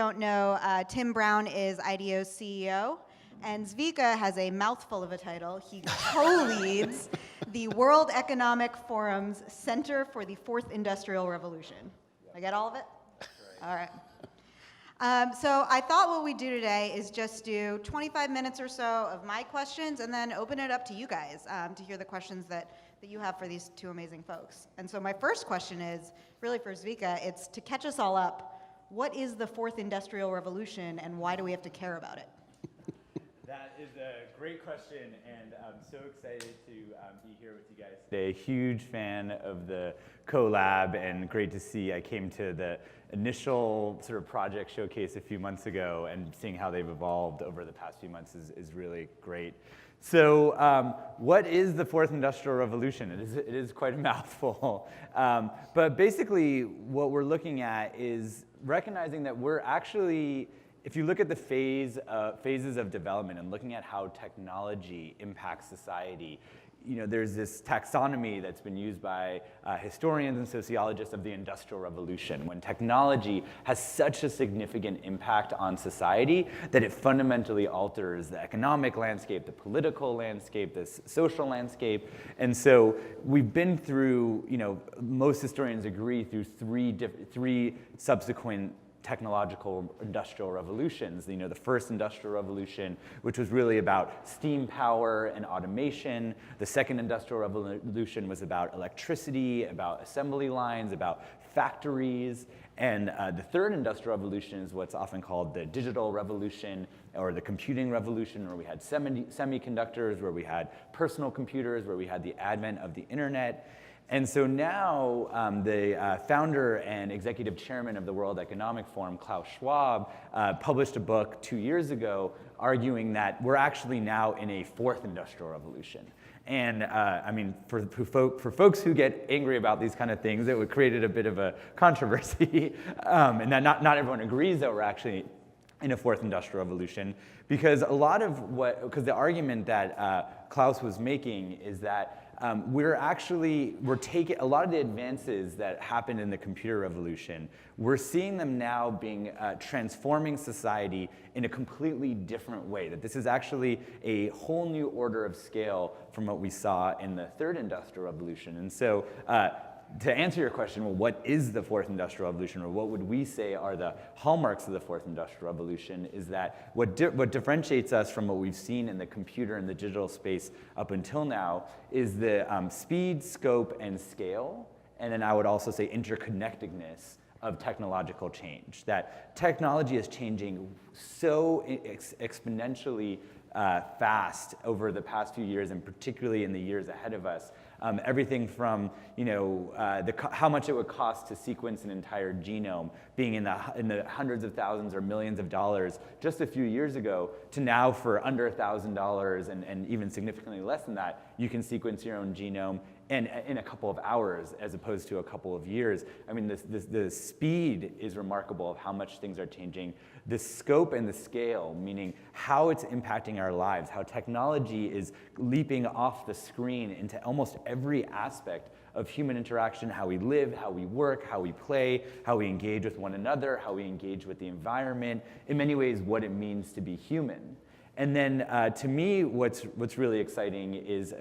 don't know, Tim Brown is IDEO's CEO, and Zvika has a mouthful of a title. He co-leads the World Economic Forum's Center for the Fourth Industrial Revolution. I get all of it? All right. So I thought what we'd do today is just do 25 minutes or so of my questions and then open it up to you guys to hear the questions that you have for these two amazing folks. And so my first question is really for Zvika. It's to catch us all up. What is the Fourth Industrial Revolution and why do we have to care about it? That is a great question, and I'm so excited to be here with you guys today. Huge fan of the CoLab, and great to see. I came to the initial sort of project showcase a few months ago, and seeing how they've evolved over the past few months is really great. So what is the Fourth Industrial Revolution? It is quite a mouthful. But basically, what we're looking at is recognizing that we're actually, if you look at the phases of development and looking at how technology impacts society, there's this taxonomy that's been used by historians and sociologists of the Industrial Revolution, when technology has such a significant impact on society that it fundamentally alters the economic landscape, the political landscape, the social landscape. And so we've been through, most historians agree, through three subsequent technological industrial revolutions. The first industrial revolution, which was really about steam power and automation. The second industrial revolution was about electricity, about assembly lines, about factories. And the third industrial revolution is what's often called the digital revolution or the computing revolution, where we had semiconductors, where we had personal computers, where we had the advent of the internet. And so now the founder and executive chairman of the World Economic Forum, Klaus Schwab, published a book 2 years ago arguing that we're actually now in a fourth industrial revolution. And I mean, for folks who get angry about these kind of things, it created a bit of a controversy. And that not everyone agrees that we're actually in a fourth industrial revolution, because because the argument that Klaus was making is that we're taking a lot of the advances that happened in the computer revolution, we're seeing them now being transforming society in a completely different way. That this is actually a whole new order of scale from what we saw in the third industrial revolution. And so to answer your question, well, what is the fourth industrial revolution, or what would we say are the hallmarks of the fourth industrial revolution, is that what differentiates us from what we've seen in the computer and the digital space up until now is the speed, scope, and scale, and then I would also say interconnectedness of technological change. That technology is changing so exponentially fast over the past few years, and particularly in the years ahead of us. Everything from how much it would cost to sequence an entire genome, being in the hundreds of thousands or millions of dollars just a few years ago, to now for under $1,000 and even significantly less than that, you can sequence your own genome and in a couple of hours as opposed to a couple of years. I mean, the speed is remarkable of how much things are changing. The scope and the scale, meaning how it's impacting our lives, how technology is leaping off the screen into almost every aspect of human interaction, how we live, how we work, how we play, how we engage with one another, how we engage with the environment, in many ways what it means to be human. And then to me, what's really exciting is,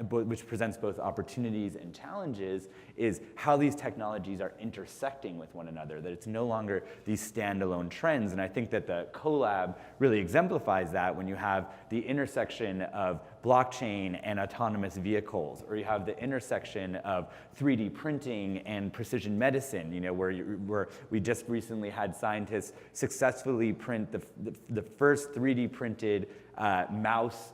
which presents both opportunities and challenges, is how these technologies are intersecting with one another, that it's no longer these standalone trends. And I think that the CoLab really exemplifies that when you have the intersection of blockchain and autonomous vehicles, or you have the intersection of 3D printing and precision medicine, where we just recently had scientists successfully print the first 3D printed mouse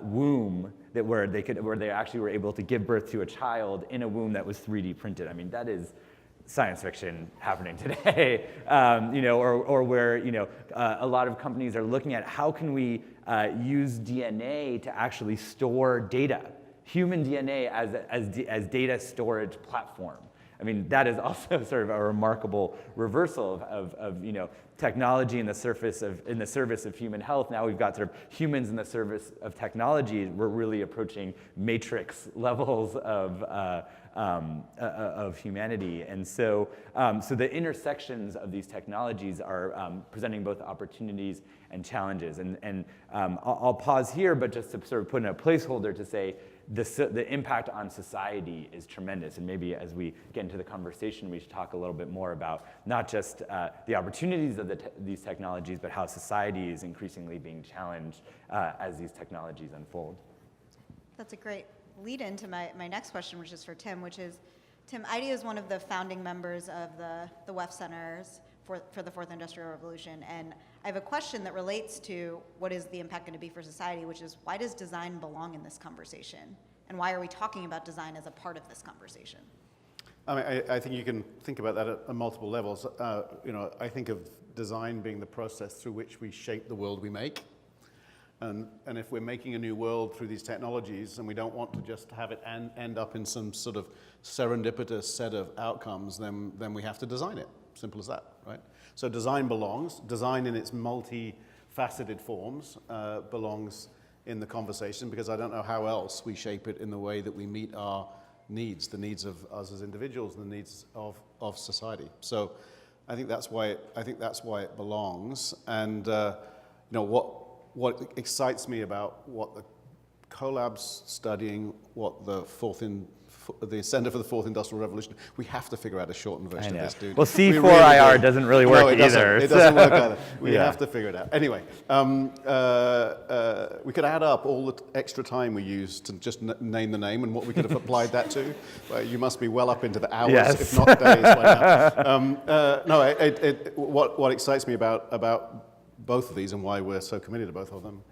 womb where they actually were able to give birth to a child in a womb that was 3D printed. I mean, that is science fiction happening today, or where a lot of companies are looking at how can we use DNA to actually store data, human DNA as data storage platform. I mean, that is also sort of a remarkable reversal of technology in the service of human health. Now we've got sort of humans in the service of technology. We're really approaching matrix levels of humanity, and so the intersections of these technologies are presenting both opportunities and challenges. And I'll pause here, but just to sort of put in a placeholder to say the impact on society is tremendous. And maybe as we get into the conversation, we should talk a little bit more about not just the opportunities of these technologies, but how society is increasingly being challenged as these technologies unfold. That's a great lead into my next question, which is for Tim, which is, Tim, IDEO is one of the founding members of the WEF Centers for the Fourth Industrial Revolution, and I have a question that relates to what is the impact going to be for society, which is, why does design belong in this conversation? And why are we talking about design as a part of this conversation? I mean, I think you can think about that at multiple levels. I think of design being the process through which we shape the world we make. And if we're making a new world through these technologies, and we don't want to just have it end up in some sort of serendipitous set of outcomes, then we have to design it. Simple as that, right? So design belongs. Design in its multifaceted forms belongs in the conversation, because I don't know how else we shape it in the way that we meet our needs, the needs of us as individuals, and the needs of society. So I think that's why it belongs. And what excites me about what the CoLab's studying, what the Center for the Fourth Industrial Revolution, we have to figure out a shortened version of this, dude. Well, C4IR doesn't really work either. It doesn't work either. We have to figure it out. Anyway, we could add up all the extra time we used to just name the name and what we could have applied that to. Well, you must be well up into the hours, if not days by now. What excites me about both of these, and why we're so committed to both of them,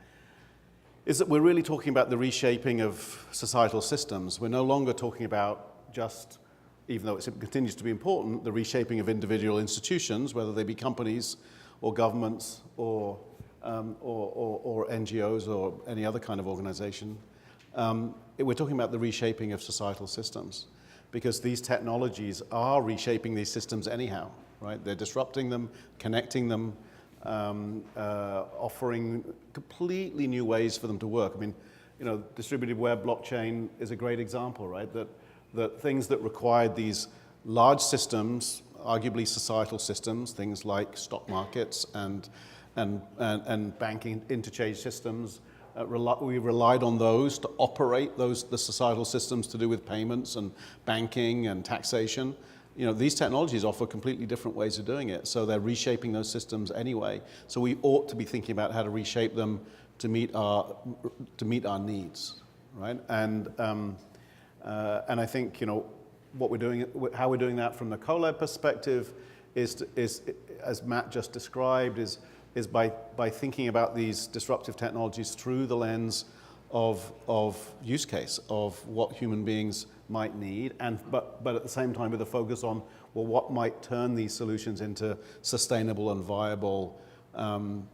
is that we're really talking about the reshaping of societal systems. We're no longer talking about just, even though it continues to be important, the reshaping of individual institutions, whether they be companies or governments or NGOs or any other kind of organization. We're talking about the reshaping of societal systems, because these technologies are reshaping these systems anyhow, right? They're disrupting them, connecting them, offering completely new ways for them to work. I mean, distributed web blockchain is a great example, right? That things that required these large systems, arguably societal systems, things like stock markets and banking interchange systems, we relied on those to operate the societal systems to do with payments and banking and taxation. These technologies offer completely different ways of doing it, so they're reshaping those systems anyway. So we ought to be thinking about how to reshape them to meet our needs, right? And I think what we're doing, how we're doing that from the CoLab perspective, is as Matt just described, is by thinking about these disruptive technologies through the lens of use case, of what human beings might need, but at the same time with a focus on, well, what might turn these solutions into sustainable and viable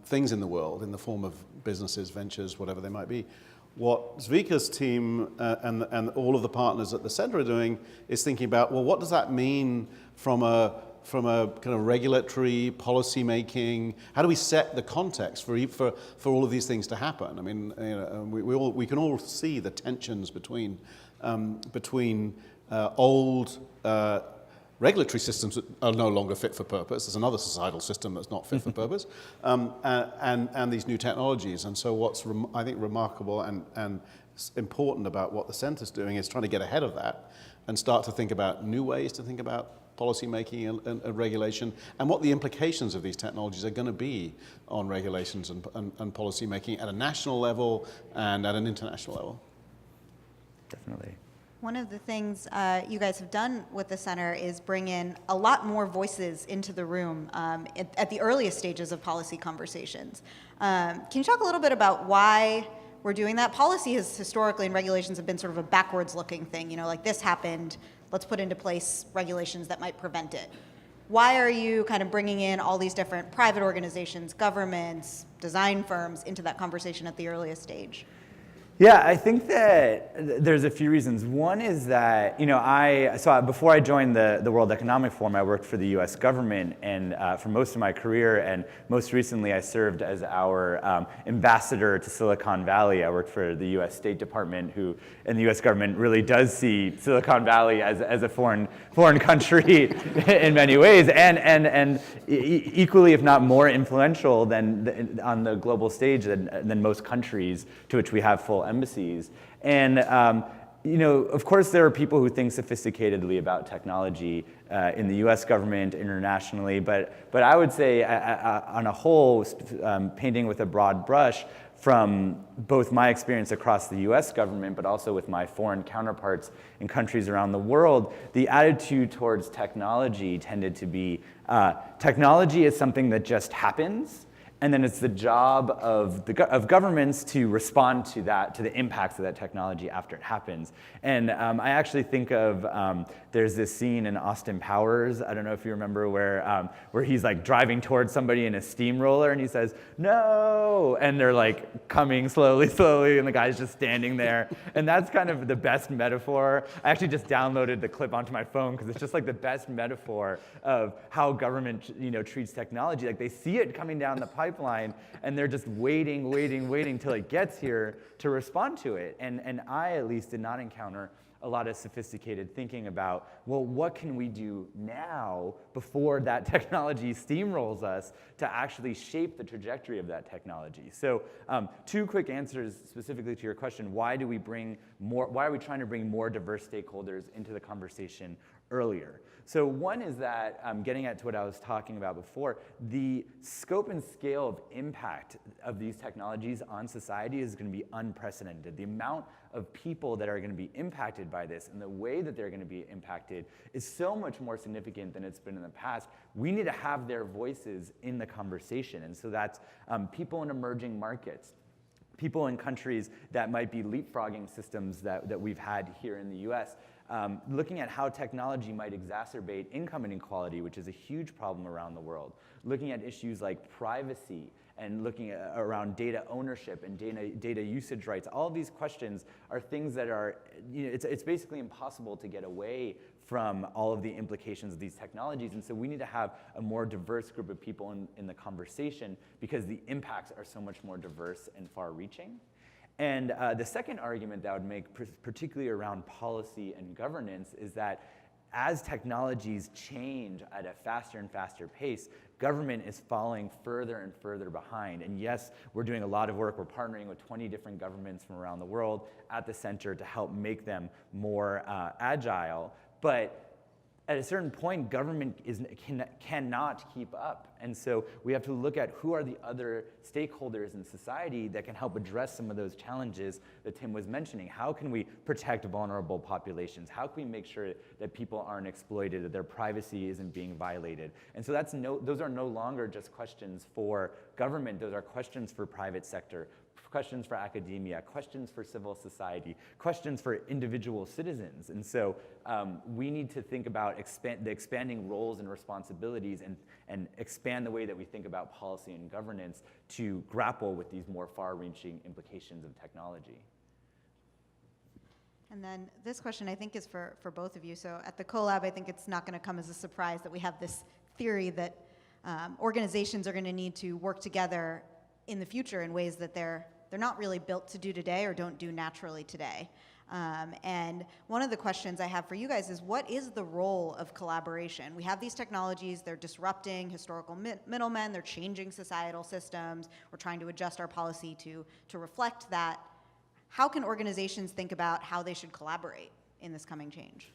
things in the world, in the form of businesses, ventures, whatever they might be. What Zvika's team and all of the partners at the center are doing is thinking about, well, what does that mean from a kind of regulatory policy making? How do we set the context for all of these things to happen? I mean, we can all see the tensions between old regulatory systems that are no longer fit for purpose. There's another societal system that's not fit for purpose, and these new technologies. And so what's I think remarkable and important about what the center's doing is trying to get ahead of that and start to think about new ways to think about policy making and regulation, and what the implications of these technologies are going to be on regulations and policy making at a national level and at an international level. Definitely. One of the things you guys have done with the center is bring in a lot more voices into the room at the earliest stages of policy conversations. Can you talk a little bit about why we're doing that? Policy has historically, and regulations have been sort of a backwards-looking thing. Like this happened, let's put into place regulations that might prevent it. Why are you kind of bringing in all these different private organizations, governments, design firms into that conversation at the earliest stage? Yeah, I think that there's a few reasons. One is that, before I joined the World Economic Forum, I worked for the US government and for most of my career, and most recently I served as our ambassador to Silicon Valley. I worked for the US State Department, and the US government really does see Silicon Valley as a foreign country in many ways, and equally, if not more influential than on the global stage than most countries to which we have full embassies. And of course, there are people who think sophisticatedly about technology in the U.S. government, internationally, but I would say, on a whole, painting with a broad brush, from both my experience across the US government, but also with my foreign counterparts in countries around the world, the attitude towards technology tended to be, technology is something that just happens, and then it's the job of governments to respond to the impacts of that technology after it happens. And I actually think of, there's this scene in Austin Powers, I don't know if you remember, where he's like driving towards somebody in a steamroller and he says, "No!" And they're like coming slowly, and the guy's just standing there. And that's kind of the best metaphor. I actually just downloaded the clip onto my phone because it's just like the best metaphor of how government treats technology. Like they see it coming down the pipeline and they're just waiting till it gets here to respond to it. And I at least did not encounter a lot of sophisticated thinking about, well, what can we do now before that technology steamrolls us to actually shape the trajectory of that technology? So 2 quick answers specifically to your question. Why are we trying to bring more diverse stakeholders into the conversation earlier? So one is that, getting at what I was talking about before, the scope and scale of impact of these technologies on society is going to be unprecedented. The amount of people that are going to be impacted by this and the way that they're going to be impacted is so much more significant than it's been in the past. We need to have their voices in the conversation. And so that's people in emerging markets, people in countries that might be leapfrogging systems that we've had here in the US, looking at how technology might exacerbate income inequality, which is a huge problem around the world, looking at issues like privacy and looking around data ownership and data usage rights. All of these questions are things that are, it's basically impossible to get away from all of the implications of these technologies. And so we need to have a more diverse group of people in the conversation because the impacts are so much more diverse and far-reaching. And the second argument that I would make, particularly around policy and governance, is that as technologies change at a faster and faster pace, government is falling further and further behind. And yes, we're doing a lot of work. We're partnering with 20 different governments from around the world at the center to help make them more agile. But at a certain point, government cannot keep up. And so we have to look at who are the other stakeholders in society that can help address some of those challenges that Tim was mentioning. How can we protect vulnerable populations? How can we make sure that people aren't exploited, that their privacy isn't being violated? And so those are no longer just questions for government. Those are questions for private sector, questions for academia, questions for civil society, questions for individual citizens. And so we need to think about the expanding roles and responsibilities and expand the way that we think about policy and governance to grapple with these more far-reaching implications of technology. And then this question, I think, is for both of you. So at the CoLab, I think it's not going to come as a surprise that we have this theory that organizations are going to need to work together in the future in ways that they're not really built to do today or don't do naturally today. And one of the questions I have for you guys is, what is the role of collaboration? We have these technologies, they're disrupting historical middlemen, they're changing societal systems, we're trying to adjust our policy to reflect that. How can organizations think about how they should collaborate in this coming change?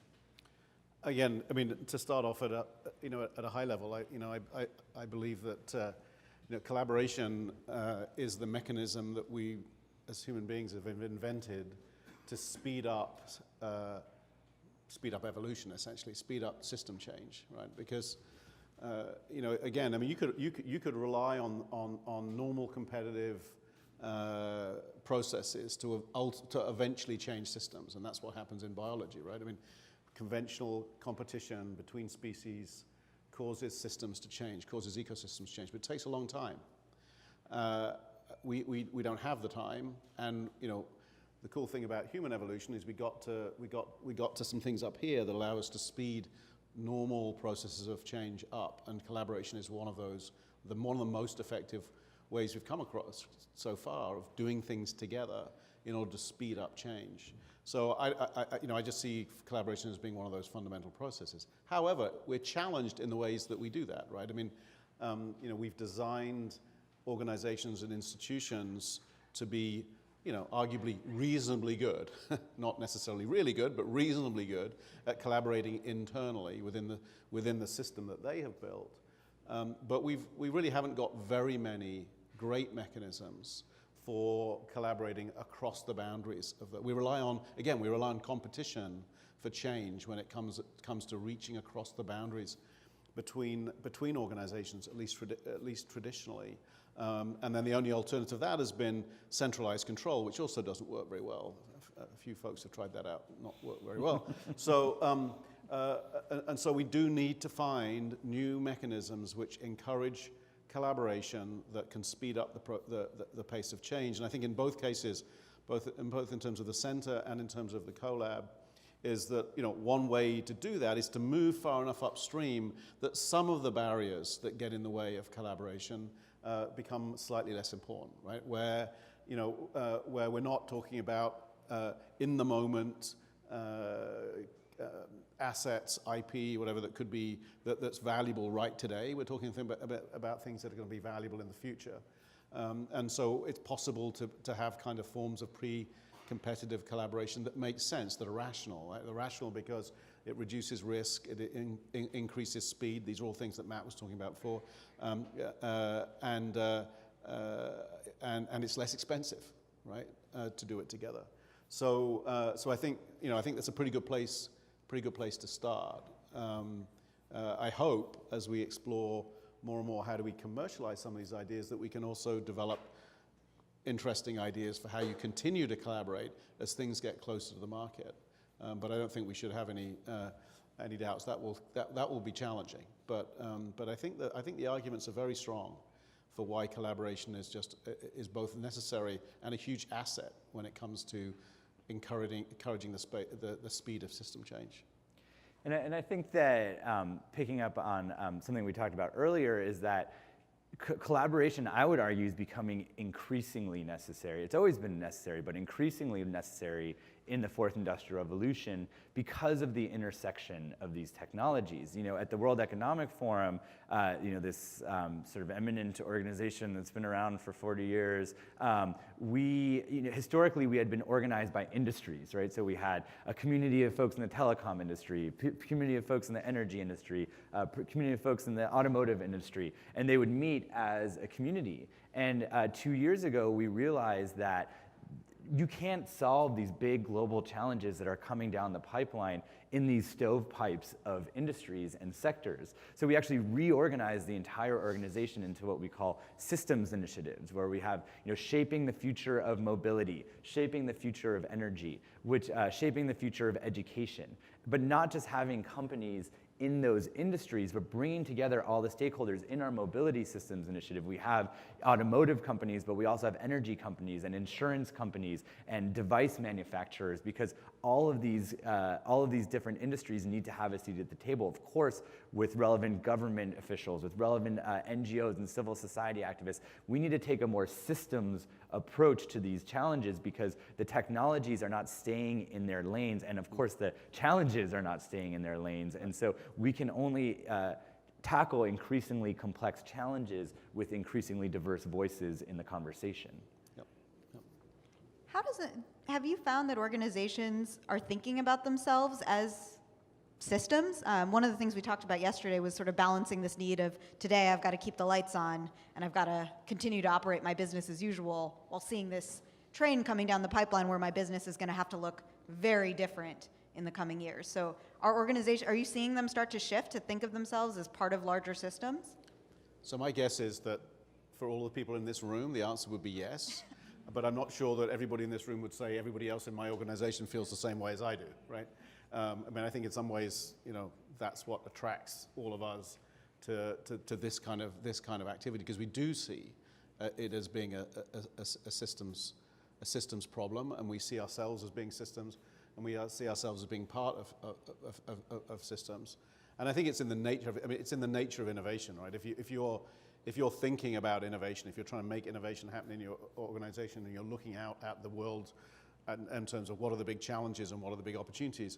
Again, I mean, to start off at a high level, I believe that collaboration is the mechanism that we, as human beings, have invented to speed up evolution, essentially, speed up system change, right? Because again, I mean, you could rely on normal competitive processes to eventually change systems, and that's what happens in biology, right? I mean, conventional competition between species causes systems to change, causes ecosystems to change, but it takes a long time. We don't have the time, and the cool thing about human evolution is we got to some things up here that allow us to speed normal processes of change up, and collaboration is one of those, one of the most effective ways we've come across so far of doing things together in order to speed up change. So I just see collaboration as being one of those fundamental processes. However, we're challenged in the ways that we do that, right? I mean, we've designed organizations and institutions to be, arguably reasonably good, not necessarily really good, but reasonably good at collaborating internally within the system that they have built. But we really haven't got very many great mechanisms for collaborating across the boundaries of that. We rely on competition for change when it comes to reaching across the boundaries between organizations, at least traditionally. And then the only alternative to that has been centralized control, which also doesn't work very well. A few folks have tried that out, not work very well. So, and so we do need to find new mechanisms which encourage collaboration that can speed up the pace of change. And I think in both cases, both in terms of the center and in terms of the CoLab, is that one way to do that is to move far enough upstream that some of the barriers that get in the way of collaboration become slightly less important, right? Where we're not talking about in the moment assets, IP, whatever that could be that's valuable right today. We're talking about things that are going to be valuable in the future, and so it's possible to have kind of forms of competitive collaboration that make sense, that are rational. Right? They're rational because it reduces risk, it increases speed. These are all things that Matt was talking about before, and it's less expensive, right, to do it together. So I think that's a pretty good place to start. I hope as we explore more and more how do we commercialize some of these ideas that we can also develop interesting ideas for how you continue to collaborate as things get closer to the market. But I don't think we should have any doubts that will be challenging. But I think the arguments are very strong for why collaboration is both necessary and a huge asset when it comes to encouraging the speed of system change. And I think that picking up on something we talked about earlier is that collaboration, I would argue, is becoming increasingly necessary. It's always been necessary, but increasingly necessary in the fourth industrial revolution because of the intersection of these technologies. At the World Economic Forum, this sort of eminent organization that's been around for 40 years, historically we had been organized by industries, right? So we had a community of folks in the telecom industry, community of folks in the energy industry, community of folks in the automotive industry, and they would meet as a community. And 2 years ago, we realized that you can't solve these big global challenges that are coming down the pipeline in these stovepipes of industries and sectors. So we actually reorganized the entire organization into what we call systems initiatives, where we have shaping the future of mobility, shaping the future of energy, shaping the future of education, but not just having companies in those industries, but bringing together all the stakeholders in our mobility systems initiative. We have automotive companies, but we also have energy companies and insurance companies and device manufacturers, because all of these different industries need to have a seat at the table, of course, with relevant government officials, with relevant NGOs and civil society activists. We need to take a more systems approach to these challenges because the technologies are not staying in their lanes, and of course the challenges are not staying in their lanes. And so we can only tackle increasingly complex challenges with increasingly diverse voices in the conversation. Yep. Have you found that organizations are thinking about themselves as systems? One of the things we talked about yesterday was sort of balancing this need of today I've got to keep the lights on and I've got to continue to operate my business as usual while seeing this train coming down the pipeline where my business is going to have to look very different in the coming years. So are you seeing them start to shift to think of themselves as part of larger systems? So my guess is that for all the people in this room, the answer would be yes. But I'm not sure that everybody in this room would say everybody else in my organization feels the same way as I do, right? I think in some ways, that's what attracts all of us to this kind of activity, because we do see it as being a systems a systems problem, and we see ourselves as being systems, and we see ourselves as being part of systems. And I think it's in the nature of it. I mean, it's in the nature of innovation, right? If you're thinking about innovation, if you're trying to make innovation happen in your organization, and you're looking out at the world in terms of what are the big challenges and what are the big opportunities,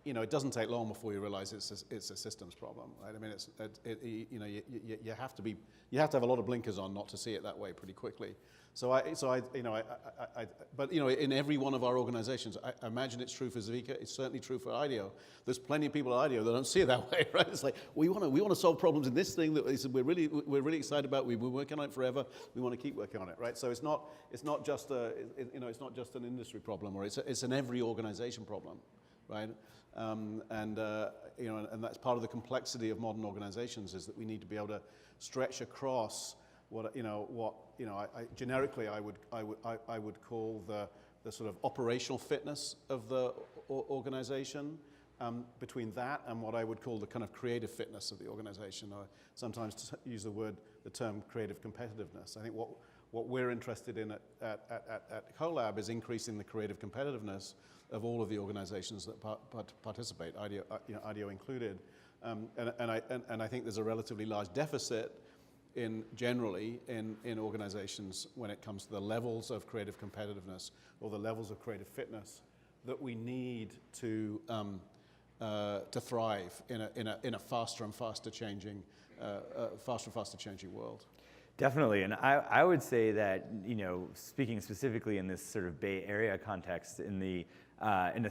it doesn't take long before you realize it's a systems problem, right? I mean, you have to have a lot of blinkers on not to see it that way pretty quickly. But in every one of our organizations, I imagine it's true for Zvika. It's certainly true for IDEO. There's plenty of people at IDEO that don't see it that way, right? It's like we want to solve problems in this thing that we're really excited about. We've been working on it forever. We want to keep working on it, right? So it's not just an industry problem, or it's an every organization problem, right? And that's part of the complexity of modern organizations, is that we need to be able to stretch across generically I would call the sort of operational fitness of the organization, between that and what I would call the kind of creative fitness of the organization, or sometimes to use the term creative competitiveness. I think what we're interested in at CoLab is increasing the creative competitiveness of all of the organizations that participate, IDEO included, and I think there's a relatively large deficit generally in organizations when it comes to the levels of creative competitiveness or the levels of creative fitness that we need to thrive in a faster and faster changing world. Definitely, and I would say that, speaking specifically in this sort of Bay Area context, in the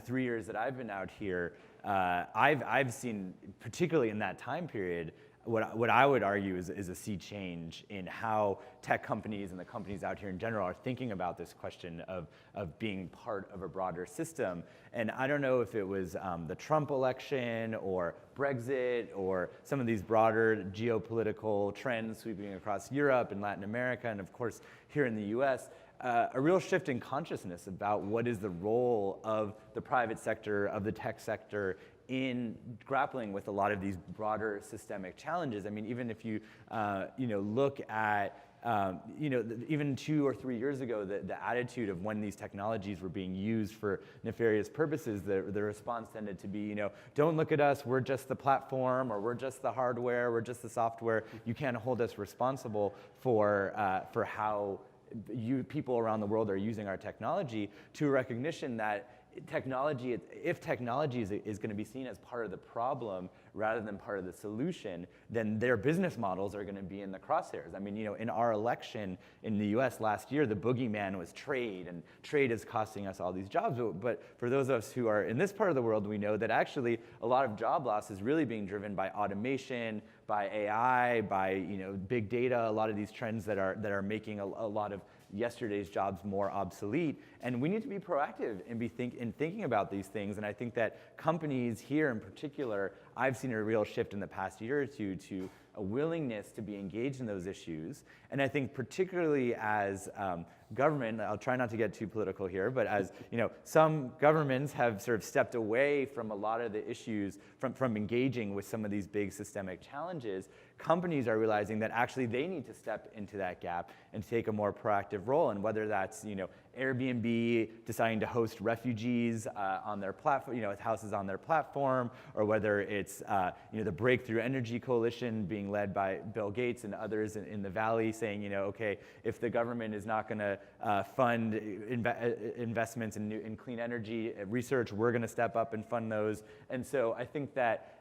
3 years that I've been out here, I've seen, particularly in that time period, what I would argue is a sea change in how tech companies and the companies out here in general are thinking about this question of being part of a broader system. And I don't know if it was the Trump election or Brexit or some of these broader geopolitical trends sweeping across Europe and Latin America, and of course here in the US, a real shift in consciousness about what is the role of the private sector, of the tech sector, in grappling with a lot of these broader systemic challenges. I mean, even if you look at even 2 or 3 years ago, the attitude of when these technologies were being used for nefarious purposes, the response tended to be, don't look at us, we're just the platform, or we're just the hardware, we're just the software. You can't hold us responsible for how people around the world are using our technology, to a recognition that if technology is going to be seen as part of the problem rather than part of the solution, then their business models are going to be in the crosshairs. I mean, in our election in the US last year, the boogeyman was trade, and trade is costing us all these jobs. But for those of us who are in this part of the world, we know that actually a lot of job loss is really being driven by automation, by AI, by big data, a lot of these trends that are making a lot of yesterday's jobs more obsolete. And we need to be proactive and in thinking about these things. And I think that companies here in particular, I've seen a real shift in the past year or two to a willingness to be engaged in those issues. And I think particularly as government, I'll try not to get too political here, but as some governments have sort of stepped away from a lot of the issues from engaging with some of these big systemic challenges, companies are realizing that actually they need to step into that gap and take a more proactive role. And whether that's Airbnb deciding to host refugees on their platform, houses on their platform, or whether it's the Breakthrough Energy Coalition being led by Bill Gates and others in the Valley saying, okay, if the government is not going to fund investments in clean energy research, we're going to step up and fund those. And so I think that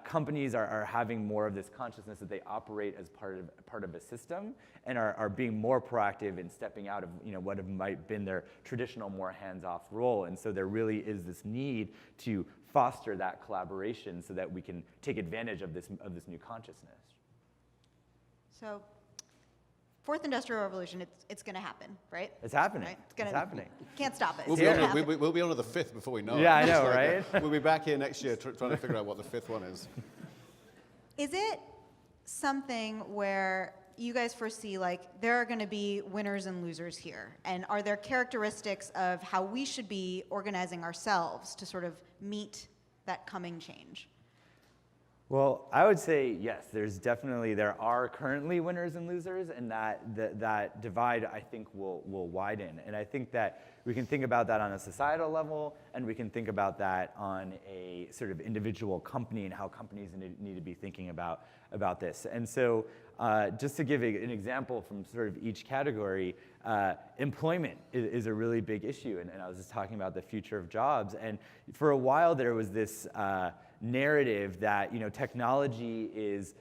companies are having more of this consciousness that they operate as part of a system, and are being more proactive in stepping out of what might have been their traditional, more hands-off role. And so there really is this need to foster that collaboration so that we can take advantage of this new consciousness. So, Fourth Industrial Revolution, it's going to happen, right? It's happening. Right? It's happening. Can't stop it. We'll be on to the 5th before we know it. Yeah, I know, right? We'll be back here next year trying to figure out what the 5th one is. Is it something where you guys foresee, there are going to be winners and losers here? And are there characteristics of how we should be organizing ourselves to sort of meet that coming change? Well, I would say yes. There are currently winners and losers, and that divide I think will widen. And I think that we can think about that on a societal level, and we can think about that on a sort of individual company and how companies need to be thinking about this. And so, just to give an example from sort of each category, employment is a really big issue. And I was just talking about the future of jobs, and for a while there was this narrative that technology is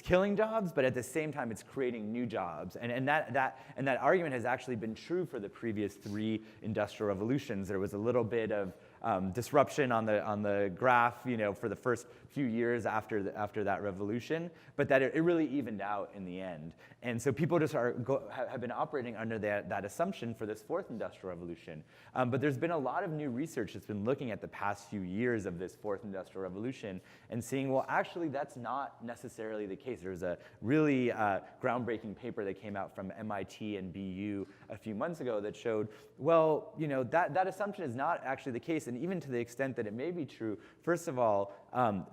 killing jobs, but at the same time it's creating new jobs, and that argument has actually been true for the previous 3 industrial revolutions. There was a little bit of disruption on the graph, for the first few years after that revolution, but that it really evened out in the end. And so people just have been operating under that assumption for this 4th industrial revolution. But there's been a lot of new research that's been looking at the past few years of this 4th industrial revolution and seeing, well, actually that's not necessarily the case. There's a really groundbreaking paper that came out from MIT and BU a few months ago that showed, well, that assumption is not actually the case. And even to the extent that it may be true, first of all,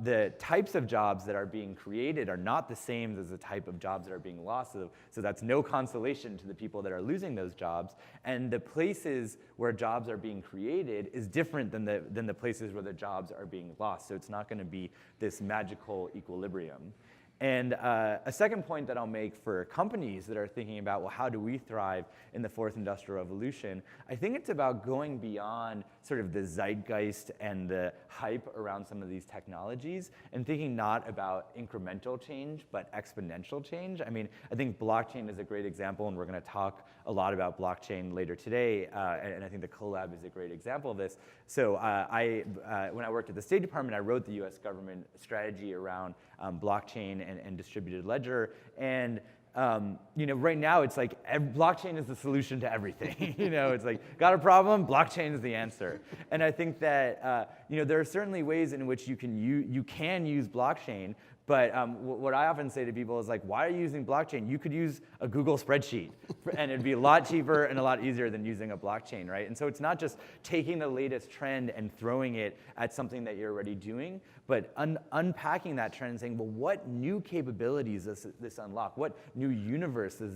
the types of jobs that are being created are not the same as the type of jobs that are being lost. So that's no consolation to the people that are losing those jobs. And the places where jobs are being created is different than the places where the jobs are being lost. So it's not going to be this magical equilibrium. And a second point that I'll make for companies that are thinking about, well, how do we thrive in the 4th industrial revolution? I think it's about going beyond sort of the zeitgeist and the hype around some of these technologies and thinking not about incremental change, but exponential change. I mean, I think blockchain is a great example, and we're going to talk a lot about blockchain later today, and I think the CoLab is a great example of this. So when I worked at the State Department, I wrote the US government strategy around blockchain and distributed ledger. And right now it's like blockchain is the solution to everything. It's like, got a problem? Blockchain is the answer. And I think that there are certainly ways in which you can use blockchain. But what I often say to people is like, why are you using blockchain? You could use a Google spreadsheet, and it'd be a lot cheaper and a lot easier than using a blockchain, right? And so it's not just taking the latest trend and throwing it at something that you're already doing, but unpacking that trend and saying, well, what new capabilities does this unlock? What new universes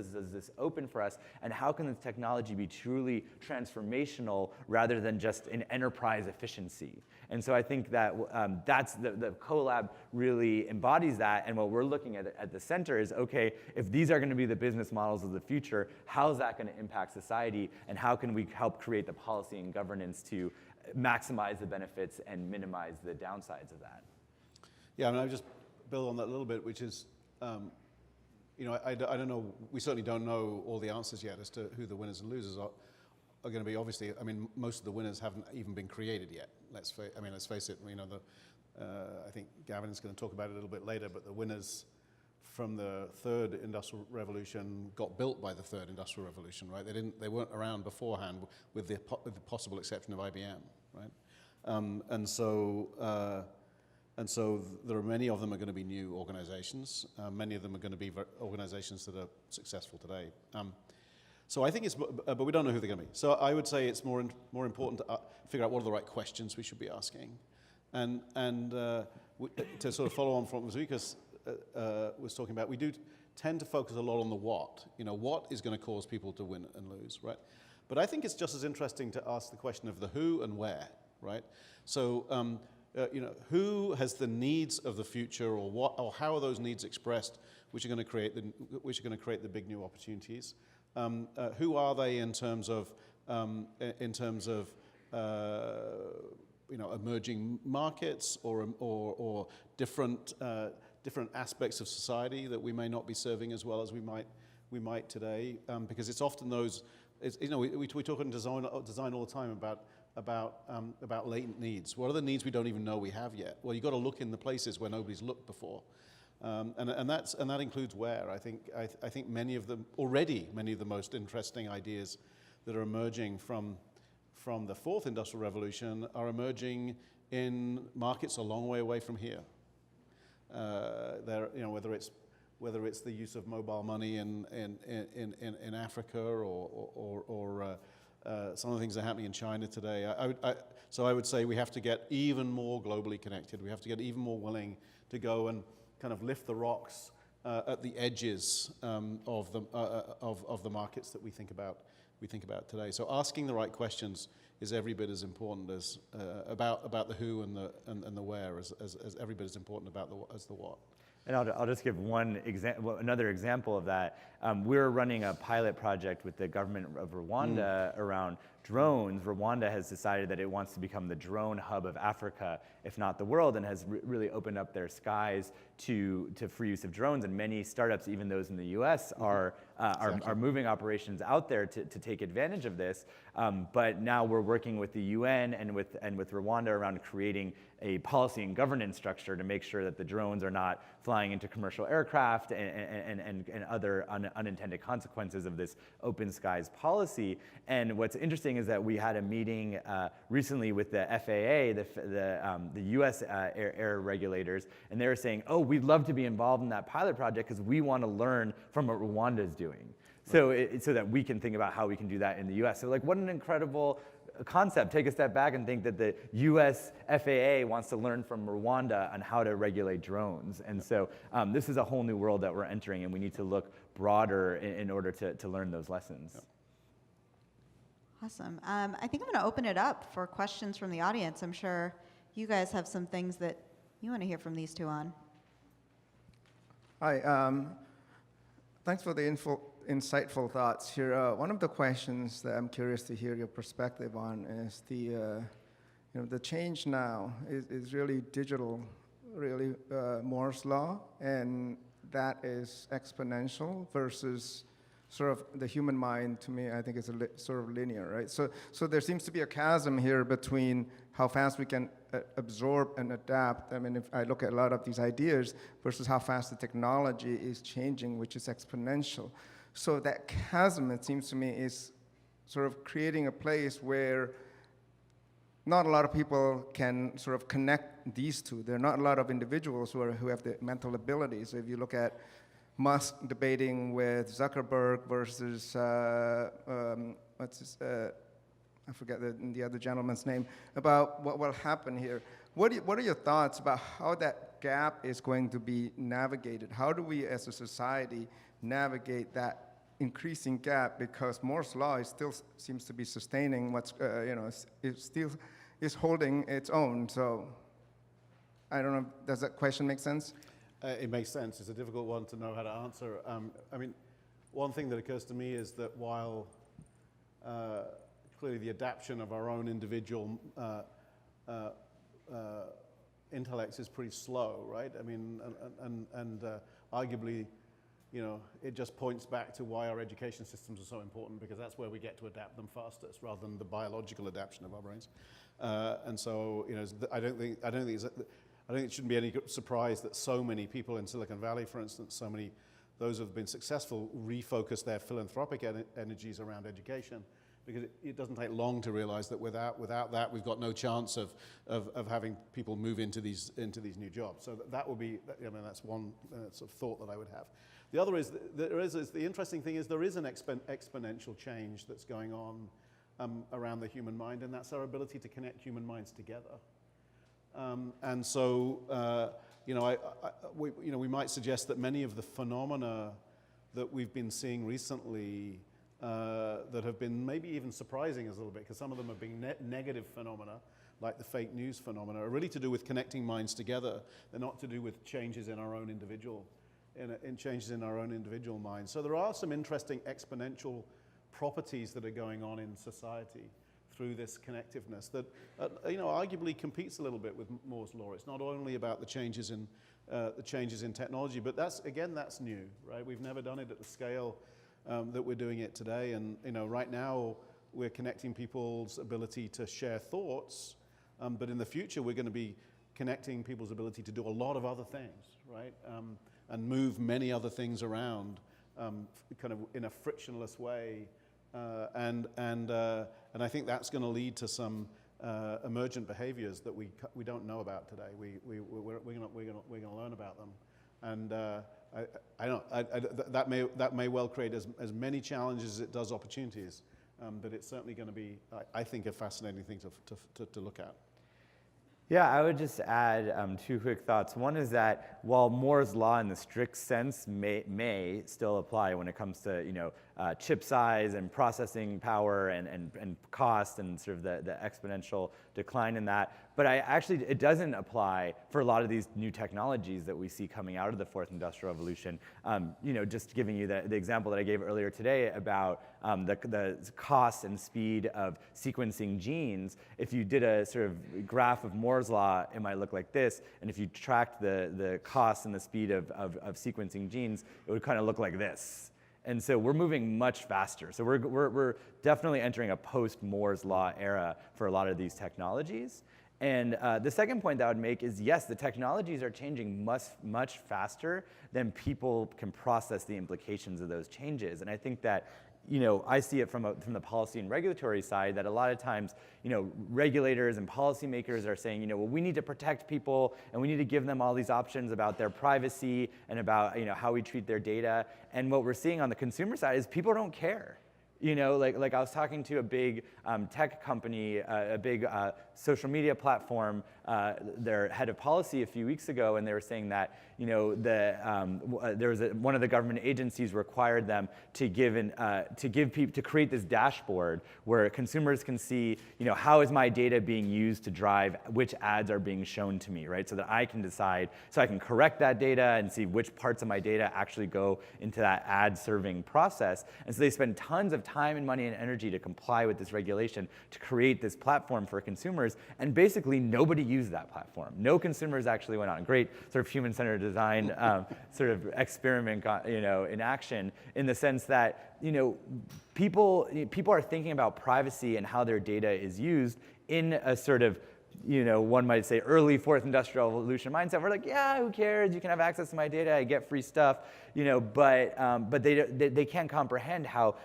does this open for us? And how can this technology be truly transformational rather than just an enterprise efficiency? And so I think that that's the CoLab really embodies that. And what we're looking at the center is, okay, if these are going to be the business models of the future, how is that going to impact society? And how can we help create the policy and governance to maximize the benefits and minimize the downsides of that? Yeah, I mean, I just build on that a little bit, which is, I don't know, we certainly don't know all the answers yet as to who the winners and losers are going to be. Obviously, I mean, most of the winners haven't even been created yet. Let's face it. I think Gavin is going to talk about it a little bit later, but the winners from the 3rd industrial revolution got built by the 3rd industrial revolution, right? They weren't around beforehand, with the possible exception of IBM, right? And so there are many of them are going to be new organizations. Many of them are going to be organizations that are successful today. So I think but we don't know who they're going to be. So I would say it's more important to figure out what are the right questions we should be asking, and to sort of follow on from what Zvika was talking about, we do tend to focus a lot on the what. What is going to cause people to win and lose, right? But I think it's just as interesting to ask the question of the who and where, right? So who has the needs of the future, or what, or how are those needs expressed, which are going to create the big new opportunities? Who are they in terms of emerging markets or different aspects of society that we may not be serving as well as we might today? Because it's often those. We talk in design all the time about latent needs. What are the needs we don't even know we have yet? Well, you've got to look in the places where nobody's looked before. And that includes where. I think many of the most interesting ideas that are emerging from the 4th industrial revolution are emerging in markets a long way away from here. Whether it's the use of mobile money in Africa, or some of the things that are happening in China today. So I would say we have to get even more globally connected. We have to get even more willing to go and kind of lift the rocks at the edges of the markets that we think about today. So asking the right questions is every bit as important as about the who and the where as every bit as important as the what. And I'll just give another example of that. We're running a pilot project with the government of Rwanda around drones. Rwanda has decided that it wants to become the drone hub of Africa, if not the world, and has really opened up their skies to free use of drones. And many startups, even those in the U.S., are moving operations out there to take advantage of this. But now we're working with the UN and with Rwanda around creating a policy and governance structure to make sure that the drones are not flying into commercial aircraft and other unintended consequences of this open skies policy. And what's interesting is that we had a meeting recently with the FAA, the U.S. air regulators, and they were saying, oh, we'd love to be involved in that pilot project because we want to learn from what Rwanda is doing. So, so that we can think about how we can do that in the U.S. So like, what an incredible concept. Take a step back and think that the U.S. FAA wants to learn from Rwanda on how to regulate drones. And so this is a whole new world that we're entering, and we need to look broader in order to learn those lessons. Yep. Awesome. I think I'm going to open it up for questions from the audience. I'm sure you guys have some things that you want to hear from these two on. Hi. Thanks for the insightful thoughts here. One of the questions that I'm curious to hear your perspective on is the change now is really digital, really Moore's law, and that is exponential versus sort of the human mind. To me, I think is sort of linear, right? So there seems to be a chasm here between how fast we can absorb and adapt. I mean, if I look at a lot of these ideas versus how fast the technology is changing, which is exponential. So that chasm, it seems to me, is sort of creating a place where not a lot of people can sort of connect these two. There are not a lot of individuals who have the mental ability. So if you look at Musk debating with Zuckerberg versus, I forget the other gentleman's name, about what will happen here. What are your thoughts about how that gap is going to be navigated? How do we as a society navigate that increasing gap, because Moore's law still seems to be sustaining what's, it still is holding its own. So I don't know, does that question make sense? It makes sense. It's a difficult one to know how to answer. I mean, one thing that occurs to me is that while clearly the adaptation of our own individual intellects is pretty slow, right? I mean, and arguably, it just points back to why our education systems are so important, because that's where we get to adapt them fastest, rather than the biological adaptation of our brains. And so, I don't think it shouldn't be any surprise that so many people in Silicon Valley, for instance, those who have been successful, refocus their philanthropic energies around education, because it doesn't take long to realize that without that, we've got no chance of having people move into these new jobs. So that will be, that's one sort of thought that I would have. The other is, the interesting thing is there is an exponential change that's going on around the human mind, and that's our ability to connect human minds together. And so, we might suggest that many of the phenomena that we've been seeing recently that have been maybe even surprising us a little bit, because some of them have been negative phenomena, like the fake news phenomena, are really to do with connecting minds together. They're not to do with changes in our own individual, changes in our own individual minds. So there are some interesting exponential properties that are going on in society through this connectiveness that, arguably competes a little bit with Moore's law. It's not only about the changes in technology, but that's new, right? We've never done it at the scale that we're doing it today. And right now we're connecting people's ability to share thoughts, but in the future we're going to be connecting people's ability to do a lot of other things, right? And move many other things around, kind of in a frictionless way. And I think that's going to lead to some emergent behaviors that we don't know about today. We're going to learn about them, and that may well create as many challenges as it does opportunities. but it's certainly going to be, I think, a fascinating thing to look at. Yeah, I would just add two quick thoughts. One is that while Moore's law in the strict sense may still apply when it comes to chip size and processing power and cost and sort of the exponential decline in that, but it doesn't apply for a lot of these new technologies that we see coming out of the fourth industrial revolution. Just giving you the example that I gave earlier today about the cost and speed of sequencing genes. If you did a sort of graph of Moore's law, it might look like this, and if you tracked the cost and the speed of sequencing genes, it would kind of look like this. And so we're moving much faster. So we're definitely entering a post-Moore's law era for a lot of these technologies. And the second point that I would make is, yes, the technologies are changing much faster than people can process the implications of those changes. And I think that I see it from the policy and regulatory side that a lot of times, regulators and policymakers are saying, well, we need to protect people and we need to give them all these options about their privacy and about, how we treat their data. And what we're seeing on the consumer side is people don't care. Like I was talking to a big tech company, a big social media platform, their head of policy a few weeks ago, and they were saying that there was one of the government agencies required them to create this dashboard where consumers can see, how is my data being used to drive which ads are being shown to me, right? So that I can decide, so I can correct that data and see which parts of my data actually go into that ad serving process. And so they spend tons of time and money and energy to comply with this regulation to create this platform for consumers, and basically nobody used that platform. No consumers actually went on. Great sort of human-centered design sort of experiment, in action, in the sense that people are thinking about privacy and how their data is used in a sort of one might say early fourth industrial revolution mindset. We're like, yeah, who cares? You can have access to my data. I get free stuff, but they can't comprehend how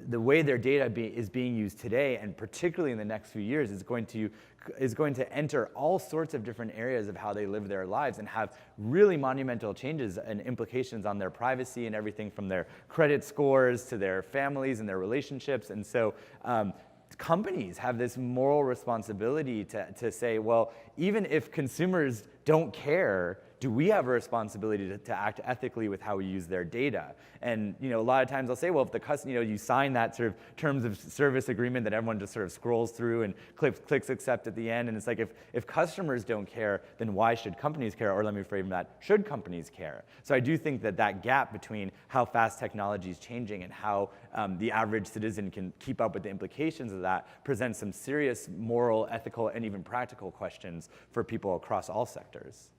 the way their data is being used today, and particularly in the next few years, is going to enter all sorts of different areas of how they live their lives and have really monumental changes and implications on their privacy and everything from their credit scores to their families and their relationships. And so companies have this moral responsibility to say, well, even if consumers don't care, do we have a responsibility to act ethically with how we use their data? And a lot of times I'll say, well, if the customer, you sign that sort of terms of service agreement that everyone just sort of scrolls through and clicks accept at the end, and it's like, if customers don't care, then why should companies care? Or let me frame that, should companies care? So I do think that gap between how fast technology is changing and how the average citizen can keep up with the implications of that presents some serious moral, ethical, and even practical questions for people across all sectors.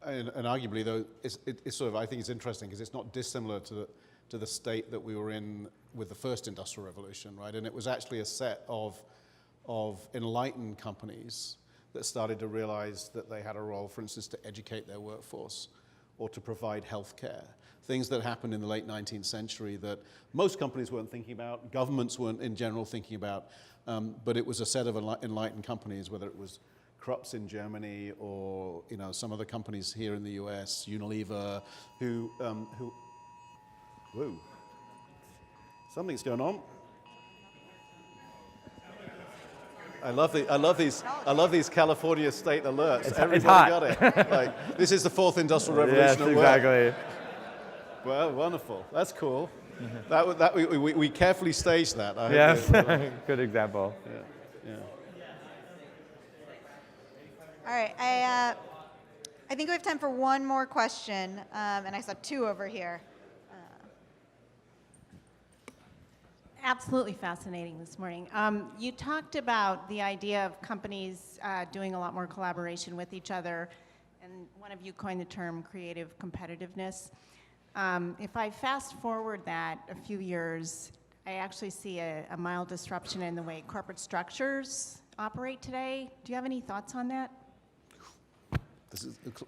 And arguably, though, it's sort of, I think it's interesting because it's not dissimilar to the state that we were in with the first industrial revolution, right? And it was actually a set of enlightened companies that started to realize that they had a role, for instance, to educate their workforce or to provide health care. Things that happened in the late 19th century that most companies weren't thinking about, governments weren't in general thinking about, but it was a set of enlightened companies, whether it was Krups in Germany or some other companies here in the US, Unilever, who whoa, something's going on. I love these California state alerts. Everybody got it. Like, this is the fourth industrial revolution. Yes, exactly. Well, wonderful. That's cool. We carefully staged that. Yes, good example. Yeah. All right, I think we have time for one more question, and I saw two over here. Absolutely fascinating this morning. You talked about the idea of companies doing a lot more collaboration with each other, and one of you coined the term creative competitiveness. If I fast forward that a few years, I actually see a mild disruption in the way corporate structures operate today. Do you have any thoughts on that?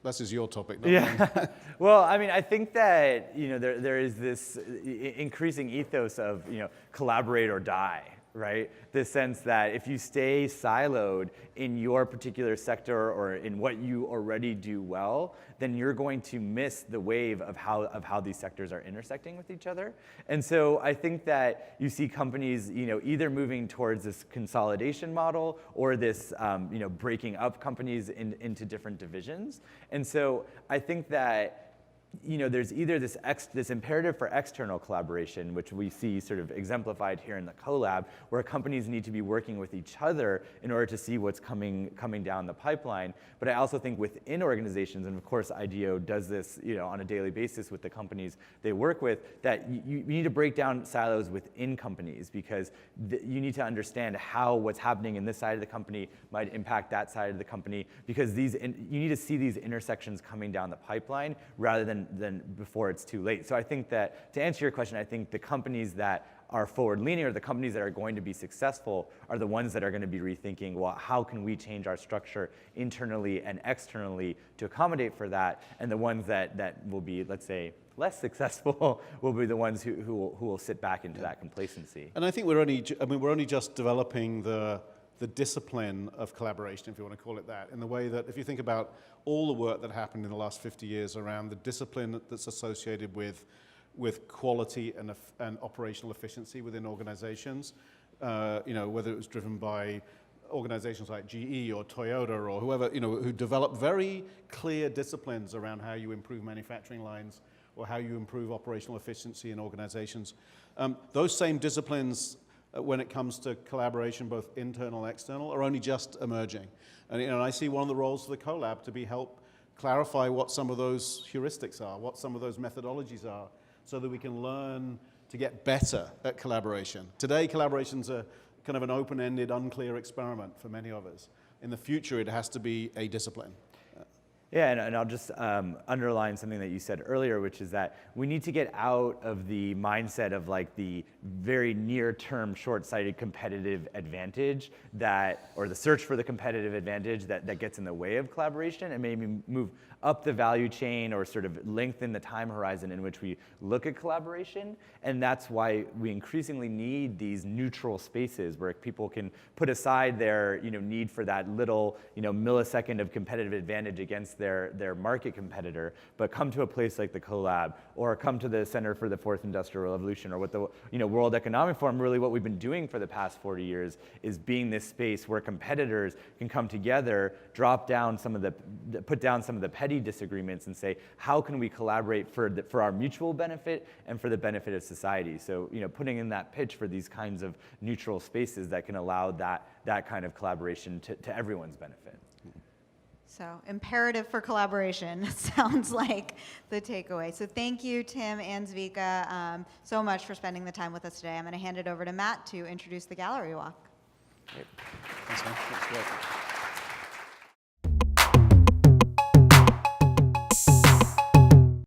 This is your topic, not Yeah. mine. Well, I mean, I think that there is this increasing ethos of collaborate or die, right? The sense that if you stay siloed in your particular sector or in what you already do well, then you're going to miss the wave of how these sectors are intersecting with each other. And so I think that you see companies, either moving towards this consolidation model or this, breaking up companies into different divisions. And so I think that there's either this imperative for external collaboration, which we see sort of exemplified here in the CoLab, where companies need to be working with each other in order to see what's coming down the pipeline. But I also think within organizations, and of course IDEO does this on a daily basis with the companies they work with, that you need to break down silos within companies, because you need to understand how what's happening in this side of the company might impact that side of the company, because you need to see these intersections coming down the pipeline rather than before it's too late. So I think that, to answer your question, I think the companies that are forward-leaning, or the companies that are going to be successful, are the ones that are going to be rethinking, well, how can we change our structure internally and externally to accommodate for that? And the ones that will be, let's say, less successful will be the ones who will sit back into that complacency. And I think we're only just developing the discipline of collaboration, if you want to call it that, in the way that if you think about all the work that happened in the last 50 years around the discipline that's associated with quality and operational efficiency within organizations, whether it was driven by organizations like GE or Toyota or whoever, who developed very clear disciplines around how you improve manufacturing lines or how you improve operational efficiency in organizations. Those same disciplines, when it comes to collaboration, both internal and external, are only just emerging. And I see one of the roles of the CoLab to be help clarify what some of those heuristics are, what some of those methodologies are, so that we can learn to get better at collaboration. Today, collaboration's a kind of an open-ended, unclear experiment for many of us. In the future, it has to be a discipline. Yeah, and I'll just underline something that you said earlier, which is that we need to get out of the mindset of like the very near-term, short-sighted competitive advantage or the search for the competitive advantage that gets in the way of collaboration, and maybe move up the value chain or sort of lengthen the time horizon in which we look at collaboration. And that's why we increasingly need these neutral spaces where people can put aside their need for that little millisecond of competitive advantage against their market competitor, but come to a place like the CoLab, or come to the Center for the Fourth Industrial Revolution, or what the World Economic Forum. Really what we've been doing for the past 40 years is being this space where competitors can come together, put down some of the petty disagreements, and say, how can we collaborate for our mutual benefit and for the benefit of society? So putting in that pitch for these kinds of neutral spaces that can allow that kind of collaboration to everyone's benefit. So imperative for collaboration sounds like the takeaway. So thank you, Tim and Zvika, so much for spending the time with us today. I'm going to hand it over to Matt to introduce the gallery walk. Great. Thanks, man. That's great.